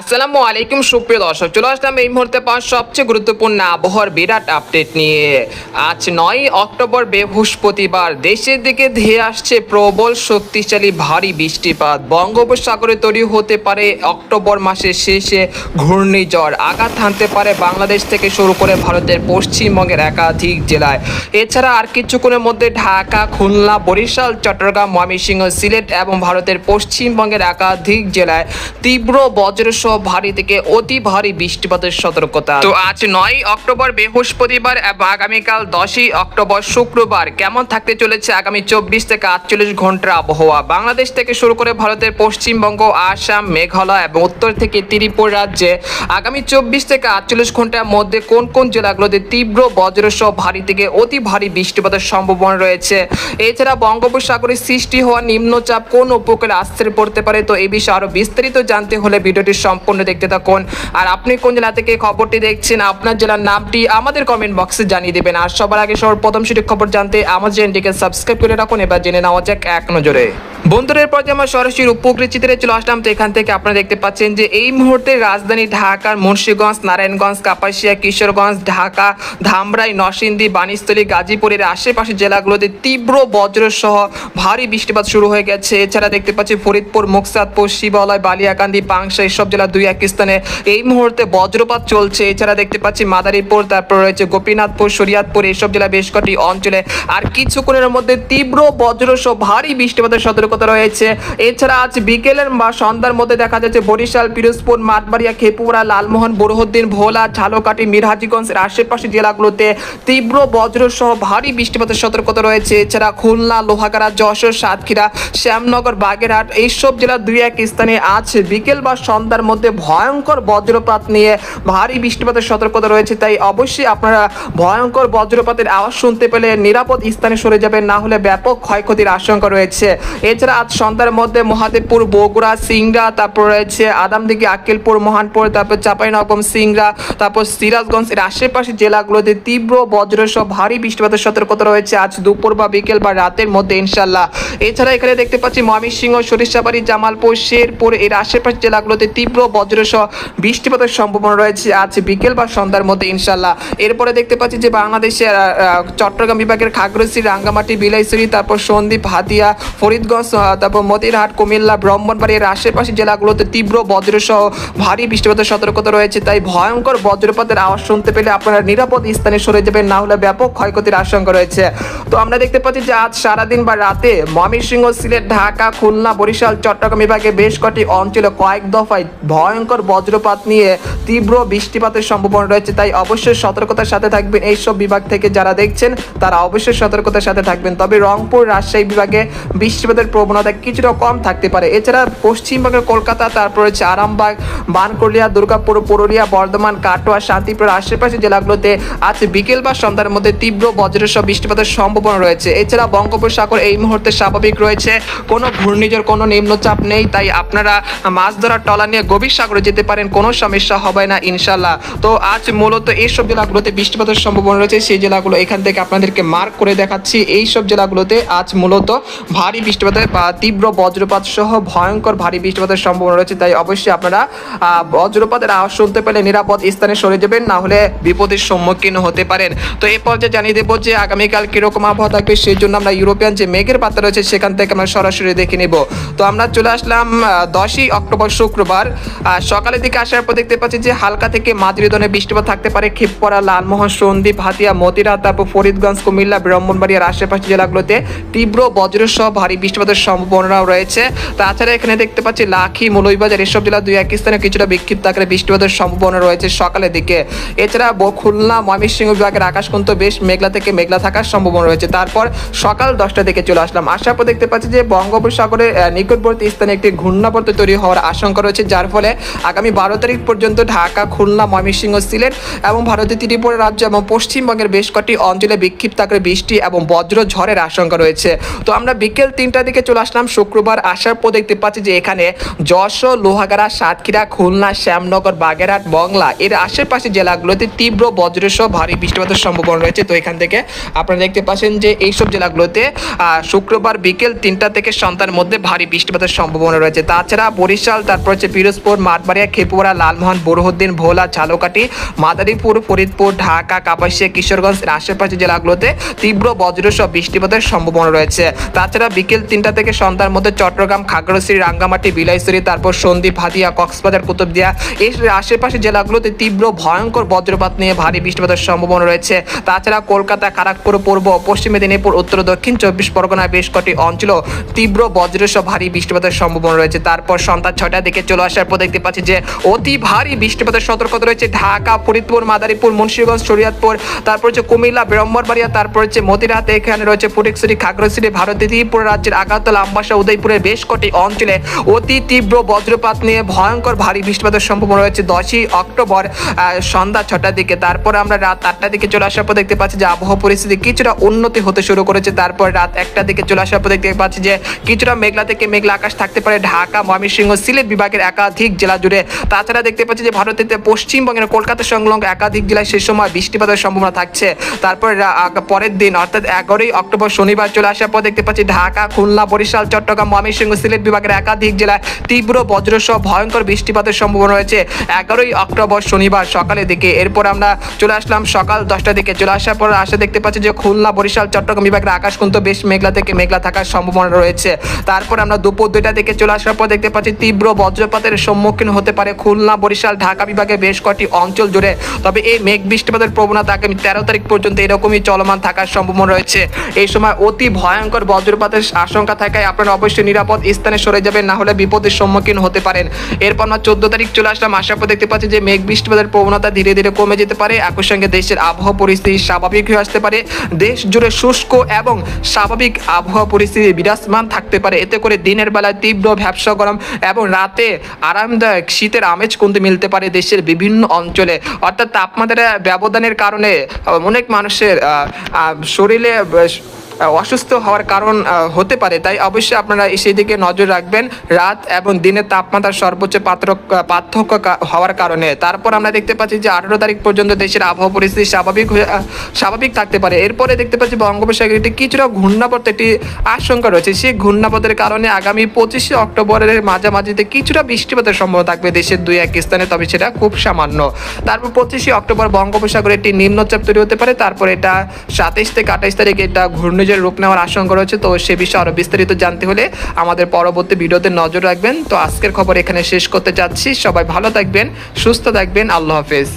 আসসালামু আলাইকুম সুপ্রিয় দর্শক, চলে আসলাম এই মুহূর্তে পাওয়া সবচেয়ে গুরুত্বপূর্ণ আবহাওয়ার বিরাট আপডেট নিয়ে। আজ 9 অক্টোবর বৃহস্পতিবার দেশের দিকে ধেয়ে আসছে প্রবল শক্তিশালী ভারী বৃষ্টিপাত। বঙ্গোপসাগরে তৈরি হতে পারে অক্টোবর মাসের শেষে ঘূর্ণিঝড়, আঘাত হানতে পারে বাংলাদেশ থেকে শুরু করে ভারতের পশ্চিমবঙ্গের একাধিক জেলায়। এছাড়া আর কিছুক্ষণের মধ্যে ঢাকা, খুলনা, বরিশাল, চট্টগ্রাম, ময়মনসিংহ, সিলেট এবং ভারতের পশ্চিমবঙ্গের একাধিক জেলায় তীব্র বজ্রসহ ভারী থেকে অতি ভারী বৃষ্টিপাতের সতর্কতা। তো আজ 9 অক্টোবর বৃহস্পতিবার এবং আগামীকাল 10 অক্টোবর শুক্রবার কেমন থাকতে চলেছে আগামী 24 থেকে 48 ঘন্টার আবহাওয়া। বাংলাদেশ থেকে শুরু করে ভারতের পশ্চিমবঙ্গ, আসাম, মেঘালয় এবং উত্তর থেকে ত্রিপুরা রাজ্যে আগামী 24 থেকে 48 ঘন্টার মধ্যে কোন কোন জেলাগুলোতে তীব্র বজ্রসহ ভারী থেকে অতি ভারী বৃষ্টিপাতের সম্ভাবনা রয়েছে। এছাড়া বঙ্গোপসাগরে সৃষ্টি হওয়া নিম্নচাপ কোন উপকূলে আশ্রয় পড়তে পারে। তো এই বিষয়ে আরো বিস্তারিত জানতে হলে ভিডিওটি সম্পূর্ণ দেখতে থাকুন। আর আপনি কোন জেলা থেকে খবরটি দেখছেন, আপনার জেলার নামটি আমাদের কমেন্ট বক্সে জানিয়ে দেবেন। আর সবার আগে সর্বপ্রথম সঠিক খবর জানতে আমাদের চ্যানেলটিকে সাবস্ক্রাইব করে রাখুন। এবার জেনে নেওয়া যাক এক নজরে। বন্ধুরা, এরপর যে আমরা সরাসরি উপকূল চিত্রে চলে আসলাম। তো এখান থেকে আপনারা দেখতে পাচ্ছেন যে এই মুহূর্তে রাজধানী ঢাকার মুন্সিগঞ্জ, নারায়ণগঞ্জ, কাপাসিয়া, কিশোরগঞ্জ, ঢাকা, ধামরাই, নরসিংদী, বাণীস্থলী, গাজীপুরের আশেপাশের জেলাগুলোতে তীব্র বজ্রসহ ভারী বৃষ্টিপাত শুরু হয়ে গেছে। এছাড়া দেখতে পাচ্ছি ফরিদপুর, মুকসাদপুর, শিবালয়, বালিয়াকান্দি, পাংশা এসব জেলা দুই এক স্থানে এই মুহূর্তে বজ্রপাত চলছে। এছাড়া দেখতে পাচ্ছি মাদারীপুর, তারপর রয়েছে গোপীনাথপুর, শরীয়তপুর এসব জেলা বেশ কটি অঞ্চলে আর কিছুক্ষণের মধ্যে তীব্র বজ্রসহ ভারী বৃষ্টিপাতের সতর্কতা রয়েছে। এছাড়া আজ বিকেলের বা সন্ধ্যার মধ্যে দেখা যাচ্ছে বরিশাল, পিরোজপুর, মাঠবাড়িয়া, খেপুরা, লালমোহন, বোরহানুদ্দিন, ভোলা, ঝালকাঠি, মিরহাজিগঞ্জের আশেপাশের জেলাগুলোতে তীব্র বজ্রসহ ভারী বৃষ্টিপাতের সতর্কতা রয়েছে। এছাড়া খুলনা, লোহাগাড়া, যশোর, সাতক্ষীরা, শ্যামনগর, বাগেরহাট এইসব জেলার দুই এক স্থানে আজ বিকেল বা সন্ধ্যার মধ্যে ভয়ঙ্কর বজ্রপাত নিয়ে ভারী বৃষ্টিপাতের সতর্কতা রয়েছে। তাই অবশ্যই আপনারা ভয়ঙ্কর বজ্রপাতের আওয়াজ শুনতে পেলে নিরাপদ স্থানে সরে যাবেন, না হলে ব্যাপক ক্ষয়ক্ষতির আশঙ্কা রয়েছে। এছাড়া আজ সন্ধ্যার মধ্যে মহাদেবপুর, বগুড়া, সিংড়া, তারপর রয়েছে আদামদিঘি, আক্কেলপুর, মহানপুর, তারপর চাঁপাইনবাবগঞ্জ, সিংড়া, তারপর সিরাজগঞ্জ এর আশেপাশের জেলাগুলোতে তীব্র বজ্রসহ ভারী বৃষ্টিপাতের সতর্কতা রয়েছে আজ দুপুর বা বিকেল বা রাতের মধ্যে ইনশাল্লাহ। এছাড়া এখানে দেখতে পাচ্ছি ময়মনসিংহ, সরিষাবাড়ি, জামালপুর, শেরপুর এর আশেপাশের জেলাগুলোতে তীব্র বজ্রসহ বৃষ্টিপাতের সম্ভাবনা রয়েছে আজ বিকেল বা সন্ধ্যার মধ্যে ইনশাল্লাহ। এরপরে দেখতে পাচ্ছি যে বাংলাদেশের চট্টগ্রাম বিভাগের খাগড়াছড়ি, রাঙ্গামাটি, বিলাইছড়ি, তারপর সন্দ্বীপ, হাতিয়া, ফরিদগঞ্জ, তারপর মতিরহাট, কুমিল্লা, ব্রাহ্মণবাড়ি এর আশেপাশের জেলাগুলোতে তীব্র বজ্রসহ ভারী বৃষ্টিপাতের সতর্কতা রয়েছে। তাই ভয়ঙ্কর বজ্রপাতের আওয়াজ শুনতে পেলে আপনারা নিরাপদ স্থানে সরে যাবেন, না হলে ব্যাপক ক্ষয়ক্ষতির আশঙ্কা রয়েছে। তো আমরা দেখতে পাচ্ছি যে আজ সারাদিন বা রাতে ময়মনসিংহ, সিলেট, ঢাকা, খুলনা, বরিশাল, চট্টগ্রাম বিভাগে বেশ কটি অঞ্চলে কয়েক দফায় ভয়ঙ্কর বজ্রপাত নিয়ে তীব্র বৃষ্টিপাতের সম্ভাবনা রয়েছে। তাই অবশ্যই সতর্কতার সাথে থাকবেন। এইসব বিভাগ থেকে যারা দেখছেন তারা অবশ্যই সতর্কতার সাথে থাকবেন। তবে রংপুর, রাজশাহী বিভাগে বৃষ্টিপাতের প্রবণতা কিছুটা কম থাকতে পারে। এছাড়া পশ্চিমবঙ্গের কলকাতা, তারপর হচ্ছে আরামবাগ, বানকুড়িয়া, দুর্গাপুর, পুরুলিয়া, বর্ধমান, কাটোয়া, শান্তিপুর আশেপাশের জেলাগুলোতে আজ বিকেল বা সন্ধ্যার মধ্যে তীব্র বজ্রসহ বৃষ্টিপাতের সম্ভাবনা রয়েছে। এছাড়া বঙ্গোপসাগর এই মুহূর্তে স্বাভাবিক রয়েছে, কোনো ঘূর্ণিঝড়, কোনো নিম্নচাপ নেই। তাই আপনারা মাছ ধরার টলা নিয়ে গভীর সাগরে যেতে পারেন, কোনো সমস্যা হবে না ইনশাল্লাহ। তো আজ মূলত এইসব জেলাগুলোতে বৃষ্টিপাতের সম্ভাবনা রয়েছে। সেই জেলাগুলো এখান থেকে আপনাদেরকে মার্ক করে দেখাচ্ছি। এইসব জেলাগুলোতে আজ মূলত ভারী বৃষ্টিপাতের বা তীব্র বজ্রপাত সহ ভয়ঙ্কর ভারী বৃষ্টিপাতের সম্ভাবনা রয়েছে। তাই অবশ্যই আপনারা বজ্রপাতের আওয়াজ শুনতে পেলে নিরাপদ স্থানে সরে যাবেন, না হলে বিপদের সম্মুখীন হতে পারেন। তো এই পর্যায়ে জানিয়ে দেবো যে আগামীকাল কিরকম আবহাওয়া থাকবে, সেই জন্য আমরা ইউরোপিয়ান যে মেঘের পাতা রয়েছে সেখান থেকে আমরা সরাসরি দেখে নেব। তো আমরা চলে আসলাম 10 অক্টোবর শুক্রবার সকালের দিকে আসার পর দেখতে পাচ্ছি যে হালকা থেকে মাঝারি ধরনের বৃষ্টিপাত থাকতে পারে খেপপড়া, লালমোহন, সন্দ্বীপ, হাতিয়া, মতিরা, তারপর ফরিদগঞ্জ, কুমিল্লা, ব্রাহ্মণবাড়িয়ার আশেপাশের জেলাগুলোতে তীব্র বজ্রসহ ভারী বৃষ্টিপাতের সম্ভাবনাও রয়েছে। তাছাড়া এখানে দেখতে পাচ্ছি লাখি, মৌলভীবাজার এসব জেলা দুই এক স্থানে কিছুটা বিক্ষিপ্ত আকারে বৃষ্টিপাতের সম্ভাবনা রয়েছে সকালের দিকে। এছাড়া খুলনা, ময়মনসিংহ বিভাগের আকাশ কিন্তু বেশ মেঘলা থেকে মেঘলা থাকার সম্ভাবনা রয়েছে। তারপর সকাল 10টা দিকে চলে আসলাম, আসার পর দেখতে পাচ্ছি যে বঙ্গোপসাগরের নিকটবর্তী স্থানে একটি ঘূর্ণাবর্ত তৈরি হওয়ার আশঙ্কা রয়েছে, যার ফলে আগামী 12 তারিখ পর্যন্ত ঢাকা, খুলনা, ময়মনসিংহ, সিলেট এবং ভারতের ত্রিপুরা রাজ্য এবং পশ্চিমবঙ্গের বেশ কটি অঞ্চলে বিক্ষিপ্ত আকারে বৃষ্টি এবং বজ্র ঝড়ের আশঙ্কা রয়েছে। তো আমরা বিকেল 3টার দিকে চলে আসলাম শুক্রবার, আসার পর দেখতে পাচ্ছি যে এখানে যশোর, লোহাগাড়া, সাতক্ষীরা, খুলনা, শ্যামনগর, বাগেরহাট, মংলা এর আশেপাশে জেলাগুলোতে তীব্র বজ্রসহ ভারী বৃষ্টিপাতের সম্ভাবনা রয়েছে। তো এখান থেকে আপনারা দেখতে পাচ্ছেন যে এইসব জেলাগুলোতে শুক্রবার বিকেল 3টা থেকে সন্ধ্যার মধ্যে ভারী বৃষ্টিপাতের সম্ভাবনা রয়েছে। তাছাড়া বরিশাল, তারপর হচ্ছে পিরোজপুর, মাঠবাড়িয়া, খেপুরা, লালমোহন, বোরহানুদ্দিন, ভোলা, ঝালকাঠি, মাদারীপুর, ফরিদপুর, ঢাকা, কাপাসিয়া, কিশোরগঞ্জ এর আশেপাশে জেলাগুলোতে তীব্র বজ্রসহ বৃষ্টিপাতের সম্ভাবনা রয়েছে। তাছাড়া বিকেল 3টা থেকে সন্ধ্যার মধ্যে চট্টগ্রাম, খাগড়াছড়ি, রাঙ্গামাটি, বিলাইছড়ি, তারপর সন্দ্বীপ, হাতিয়া, কক্সবাজার, কুতুবদিয়া এই আশেপাশে জেলাগুলোতে তীব্র ভয়ঙ্কর বজ্রপাত নিয়ে ভারী বৃষ্টিপাতের সম্ভাবনা রয়েছে। তাছাড়া কলকাতা, খড়গপুর, পূর্ব পশ্চিম মেদিনীপুর, উত্তর দক্ষিণ 24 পরগনায় বেশ কটি অঞ্চলও তীব্র বজ্রসহ ভারী বৃষ্টিপাতের সম্ভাবনা রয়েছে। তারপর সন্ধ্যা 6টার দিকে চলে আসার পর দেখতে পাচ্ছি যে অতি ভারী বৃষ্টিপাতের সতর্কতা রয়েছে ঢাকা, ফরিদপুর, মাদারীপুর, মুন্সিগঞ্জ, শরীয়তপুর, তারপর হচ্ছে কুমিল্লা, ব্রাহ্মণবাড়িয়া, তারপর হচ্ছে মতিরাত, এখানে রয়েছে ফটিকছড়ি, খাগড়াছড়ি, ভারতের ত্রিপুরা রাজ্যের আগারতলা, আমবাসা, উদয়পুরের বেশ কটি অঞ্চলে অতি তীব্র বজ্রপাত নিয়ে ভয়ঙ্কর ভারী বৃষ্টিপাতের সম্ভাবনা রয়েছে 10ই অক্টোবর সন্ধ্যা 6টার দিকে। তারপর আমরা রাত 8টার দিকে চলে আসার পর দেখতে পাচ্ছি যে আবহাওয়া পরিস্থিতি কিছুটা উন্নতি হতে শুরু করেছে। তারপর রাত 1টার দিকে চলে আসার পর দেখতে পাচ্ছি যে কিছুটা মেঘলা থেকে মেঘলা আকাশ থাকতে পারে ঢাকা, ময়মনসিংহ, সিলেট বিভাগের একাধিক জেলা জুড়ে। তাছাড়া দেখতে পাচ্ছি যে ভারতের পশ্চিমবঙ্গের কলকাতা সংলগ্ন একাধিক জেলায় সে সময় বৃষ্টিপাতের সম্ভাবনা থাকছে। তারপর পরের দিন অর্থাৎ 11ই অক্টোবর শনিবার চলে আসার পর দেখতে পাচ্ছি ঢাকা, খুলনা, বরিশাল, চট্টগ্রাম, ময়মনসিংহ, সিলেট বিভাগের একাধিক জেলায় তীব্র বজ্রসহ ভয়ঙ্কর বৃষ্টিপাতের সম্ভাবনা রয়েছে 11ই অক্টোবর শনিবার সকালের দিকে। এরপর আমরা চলে আসলাম সকাল 10টার দিকে। চলে আসার পর দেখতে পাচ্ছি যে খুলনা, বরিশাল, চট্টগ্রাম বিভাগের আকাশ কিন্তু বেশ মেঘলা থেকে মেঘলা থাকার সম্ভাবনা রয়েছে। তারপর আমরা দুপুর 2টা থেকে চলে আসার পর দেখতে পাচ্ছি তীব্র বজ্রপাতের সম্মুখীন হতে পারে খুলনা, বরিশাল, ঢাকা বিভাগের বেশ কয়েকটি অঞ্চল জুড়ে। তবে এই মেঘ বৃষ্টিপাতের প্রবণতা আগামী 13 তারিখ পর্যন্ত এরকমই চলমান থাকার সম্ভাবনা রয়েছে। এই সময় অতি ভয়ঙ্কর বজ্রপাতের আশঙ্কা থাকায় আপনারা অবশ্যই নিরাপদ স্থানে সরে যাবেন, না হলে বিপদের সম্মুখীন হতে পারেন। এরপর আমরা 14 তারিখ চলে আসলাম, আসার পর দেখতে পাচ্ছি যে মেঘ বৃষ্টিপাতের প্রবণতা ধীরে ধীরে কমে যেতে পারে। একই সঙ্গে দেশের আবহাওয়া পরিস্থিতি স্বাভাবিক হয়ে আসতে পারে। দেশ জুড়ে শুষ্ক এবং স্বাভাবিক আবহাওয়া পরিস্থিতি বিরাজমান থাকতে পারে। এতে করে দিনের বেলায় তীব্র ভ্যাপসা গরম এবং রাতে আরামদায়ক শীতের আমেজ কিন্তু মিলতে পারে দেশের বিভিন্ন অঞ্চলে। অর্থাৎ তাপমাত্রা ব্যবধানের কারণে অনেক মানুষের শরীরে অসুস্থ হওয়ার কারণ হতে পারে। তাই অবশ্যই আপনারা সেই দিকে নজর রাখবেন রাত এবং দিনের তাপমাত্রার সর্বোচ্চ পার্থক্য হওয়ার কারণে। তারপর আমরা দেখতে পাচ্ছি যে 18 তারিখ পর্যন্ত দেশের আবহাওয়া পরিস্থিতি স্বাভাবিক থাকতে পারে। এরপরে দেখতে পাচ্ছি বঙ্গোপসাগরে একটি কিছুটা ঘূর্ণাবর্ত একটি আশঙ্কা রয়েছে। সেই ঘূর্ণাবর্তের কারণে আগামী 25 অক্টোবরের মাঝামাঝিতে কিছুটা বৃষ্টিপাতের সম্ভাবনা থাকবে দেশের 2-1 স্থানে, তবে সেটা খুব সামান্য। তারপর 25 অক্টোবর বঙ্গোপসাগরে একটি নিম্নচাপ তৈরি হতে পারে। তারপর এটা 27 থেকে 28 তারিখে এটা ঘূর্ণিঝড় রূপ নেওয়ার আশঙ্কা রয়েছে। তো সে বিষয়ে আরো বিস্তারিত জানতে হলে আমাদের পরবর্তী ভিডিওতে নজর রাখবেন। তো আজকের খবর এখানে শেষ করতে যাচ্ছি। সবাই ভালো থাকবেন, সুস্থ থাকবেন, আল্লাহ হাফেজ।